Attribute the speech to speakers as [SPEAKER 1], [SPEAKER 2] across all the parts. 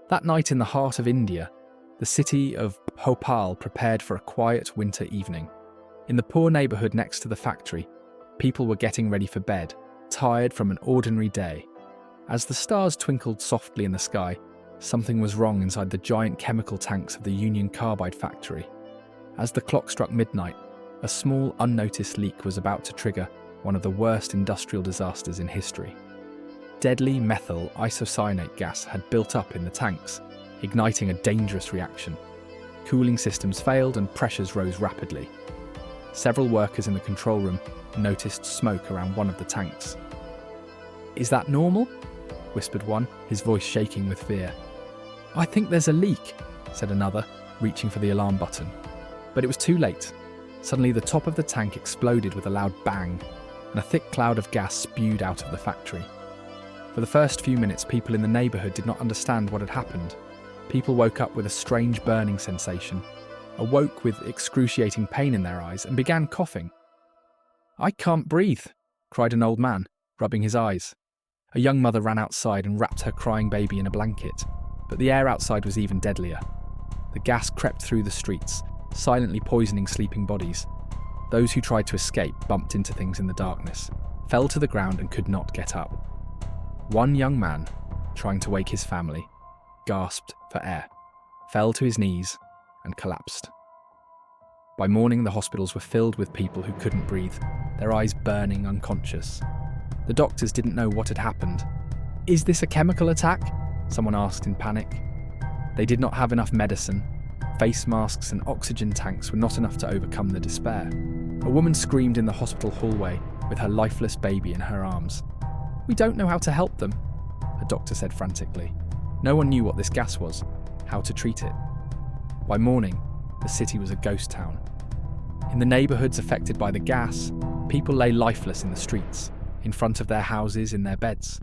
[SPEAKER 1] That night in the heart of India, the city of Bhopal prepared for a quiet winter evening. In the poor neighbourhood next to the factory, people were getting ready for bed, tired from an ordinary day. As the stars twinkled softly in the sky, something was wrong inside the giant chemical tanks of the Union Carbide factory. As the clock struck midnight, a small, unnoticed leak was about to trigger one of the worst industrial disasters in history. Deadly methyl isocyanate gas had built up in the tanks, igniting a dangerous reaction. Cooling systems failed and pressures rose rapidly. Several workers in the control room noticed smoke around one of the tanks. "Is that normal?" whispered one, his voice shaking with fear. "I think there's a leak," said another, reaching for the alarm button. But it was too late. Suddenly the top of the tank exploded with a loud bang, and a thick cloud of gas spewed out of the factory. For the first few minutes, people in the neighbourhood did not understand what had happened. People woke up with a strange burning sensation, awoke with excruciating pain in their eyes, and began coughing. "I can't breathe," cried an old man, rubbing his eyes. A young mother ran outside and wrapped her crying baby in a blanket, but the air outside was even deadlier. The gas crept through the streets, silently poisoning sleeping bodies. Those who tried to escape bumped into things in the darkness, fell to the ground and could not get up. One young man, trying to wake his family, gasped for air, fell to his knees and collapsed. By morning, the hospitals were filled with people who couldn't breathe, their eyes burning unconscious. The doctors didn't know what had happened. "Is this a chemical attack?" someone asked in panic. They did not have enough medicine. Face masks and oxygen tanks were not enough to overcome the despair. A woman screamed in the hospital hallway with her lifeless baby in her arms. "We don't know how to help them," a doctor said frantically. No one knew what this gas was, how to treat it. By morning, the city was a ghost town. In the neighbourhoods affected by the gas, people lay lifeless in the streets, in front of their houses, in their beds.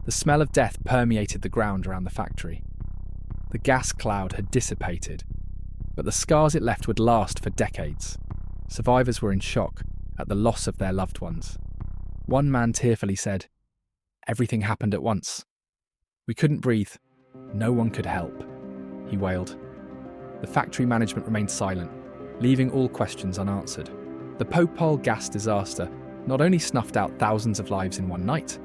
[SPEAKER 1] The smell of death permeated the ground around the factory. The gas cloud had dissipated, but the scars it left would last for decades. Survivors were in shock at the loss of their loved ones. One man tearfully said, "Everything happened at once. We couldn't breathe. No one could help," he wailed. The factory management remained silent, leaving all questions unanswered. The Bhopal gas disaster not only snuffed out thousands of lives in one night,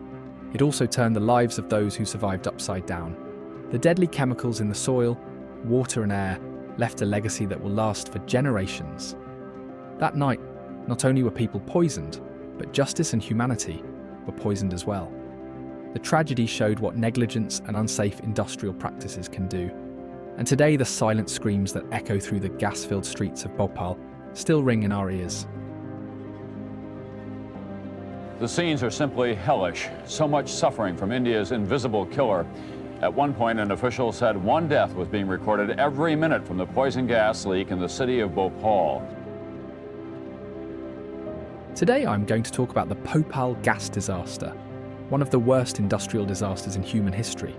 [SPEAKER 1] it also turned the lives of those who survived upside down. The deadly chemicals in the soil, water and air left a legacy that will last for generations. That night, not only were people poisoned, but justice and humanity were poisoned as well. The tragedy showed what negligence and unsafe industrial practices can do, and today the silent screams that echo through the gas-filled streets of Bhopal still ring in our ears.
[SPEAKER 2] The scenes are simply hellish. So much suffering from India's invisible killer. At one point, an official said one death was being recorded every minute from the poison gas leak in the city of Bhopal.
[SPEAKER 1] Today I'm going to talk about the Bhopal gas disaster, one of the worst industrial disasters in human history.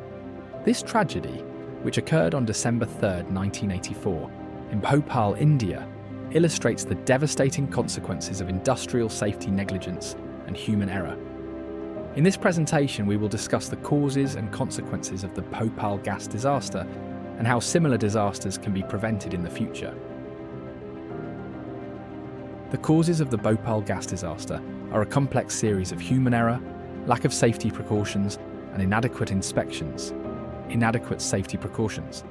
[SPEAKER 1] This tragedy, which occurred on December 3rd, 1984, in Bhopal, India, illustrates the devastating consequences of industrial safety negligence and human error. In this presentation, we will discuss the causes and consequences of the Bhopal gas disaster and how similar disasters can be prevented in the future. The causes of the Bhopal gas disaster are a complex series of human error, lack of safety precautions, and inadequate inspections. Inadequate safety precautions.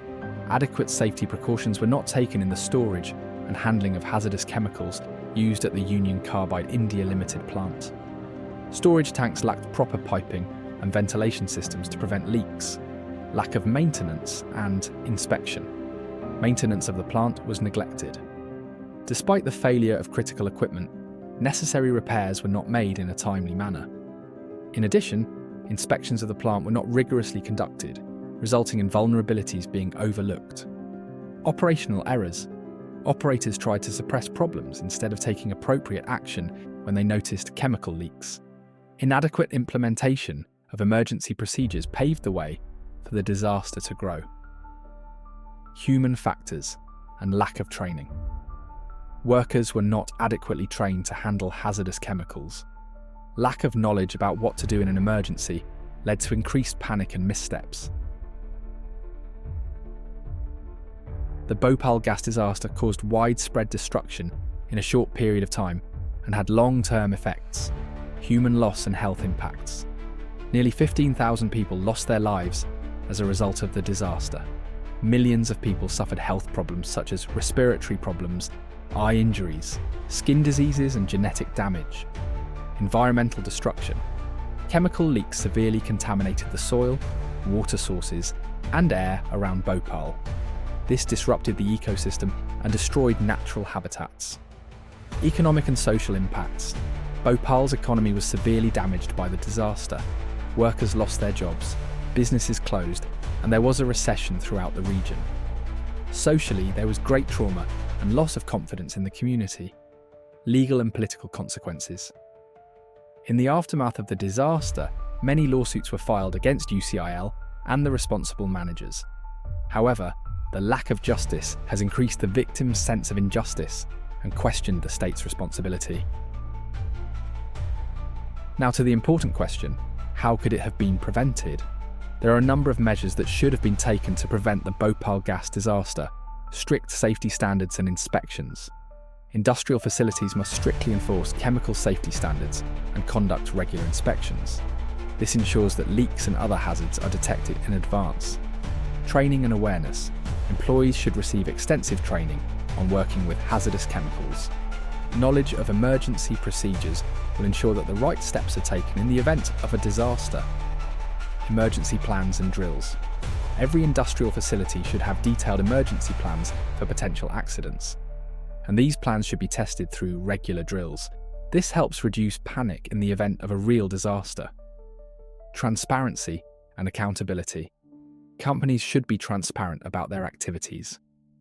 [SPEAKER 1] Adequate safety precautions were not taken in the storage and handling of hazardous chemicals used at the Union Carbide India Limited plant. Storage tanks lacked proper piping and ventilation systems to prevent leaks. Lack of maintenance and inspection. Maintenance of the plant was neglected. Despite the failure of critical equipment, necessary repairs were not made in a timely manner. In addition, inspections of the plant were not rigorously conducted, resulting in vulnerabilities being overlooked. Operational errors. Operators tried to suppress problems instead of taking appropriate action when they noticed chemical leaks. Inadequate implementation of emergency procedures paved the way for the disaster to grow. Human factors and lack of training. Workers were not adequately trained to handle hazardous chemicals. Lack of knowledge about what to do in an emergency led to increased panic and missteps. The Bhopal gas disaster caused widespread destruction in a short period of time and had long-term effects, human loss and health impacts. Nearly 15,000 people lost their lives as a result of the disaster. Millions of people suffered health problems such as respiratory problems, eye injuries, skin diseases and genetic damage. Environmental destruction. Chemical leaks severely contaminated the soil, water sources, and air around Bhopal. This disrupted the ecosystem and destroyed natural habitats. Economic and social impacts. Bhopal's economy was severely damaged by the disaster. Workers lost their jobs, businesses closed, and there was a recession throughout the region. Socially, there was great trauma and loss of confidence in the community. Legal and political consequences. In the aftermath of the disaster, many lawsuits were filed against UCIL and the responsible managers. However, the lack of justice has increased the victims' sense of injustice and questioned the state's responsibility. Now to the important question, how could it have been prevented? There are a number of measures that should have been taken to prevent the Bhopal gas disaster. Strict safety standards and inspections. Industrial facilities must strictly enforce chemical safety standards and conduct regular inspections. This ensures that leaks and other hazards are detected in advance. Training and awareness. Employees should receive extensive training on working with hazardous chemicals. Knowledge of emergency procedures will ensure that the right steps are taken in the event of a disaster. Emergency plans and drills. Every industrial facility should have detailed emergency plans for potential accidents, and these plans should be tested through regular drills. This helps reduce panic in the event of a real disaster. Transparency and accountability. Companies should be transparent about their activities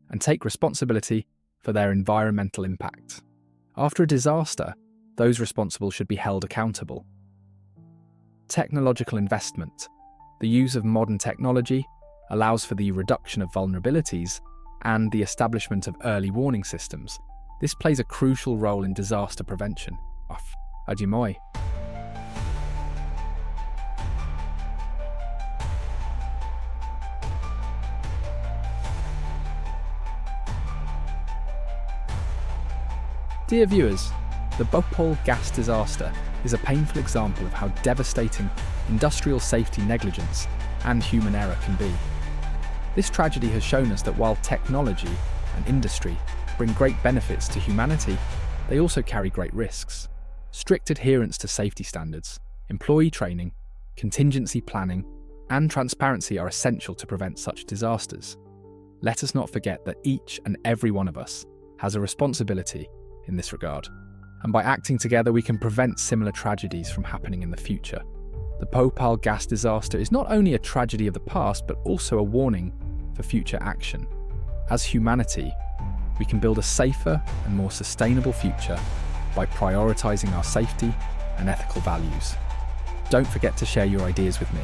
[SPEAKER 1] and take responsibility for their environmental impact. After a disaster, those responsible should be held accountable. Technological investment. The use of modern technology allows for the reduction of vulnerabilities and the establishment of early warning systems. This plays a crucial role in disaster prevention. Adjumoy. Dear viewers, the Bhopal gas disaster is a painful example of how devastating industrial safety negligence and human error can be. This tragedy has shown us that while technology and industry bring great benefits to humanity, they also carry great risks. Strict adherence to safety standards, employee training, contingency planning, and transparency are essential to prevent such disasters. Let us not forget that each and every one of us has a responsibility in this regard, and by acting together we can prevent similar tragedies from happening in the future. The Bhopal gas disaster is not only a tragedy of the past, but also a warning for future action. As humanity, we can build a safer and more sustainable future by prioritising our safety and ethical values. Don't forget to share your ideas with me.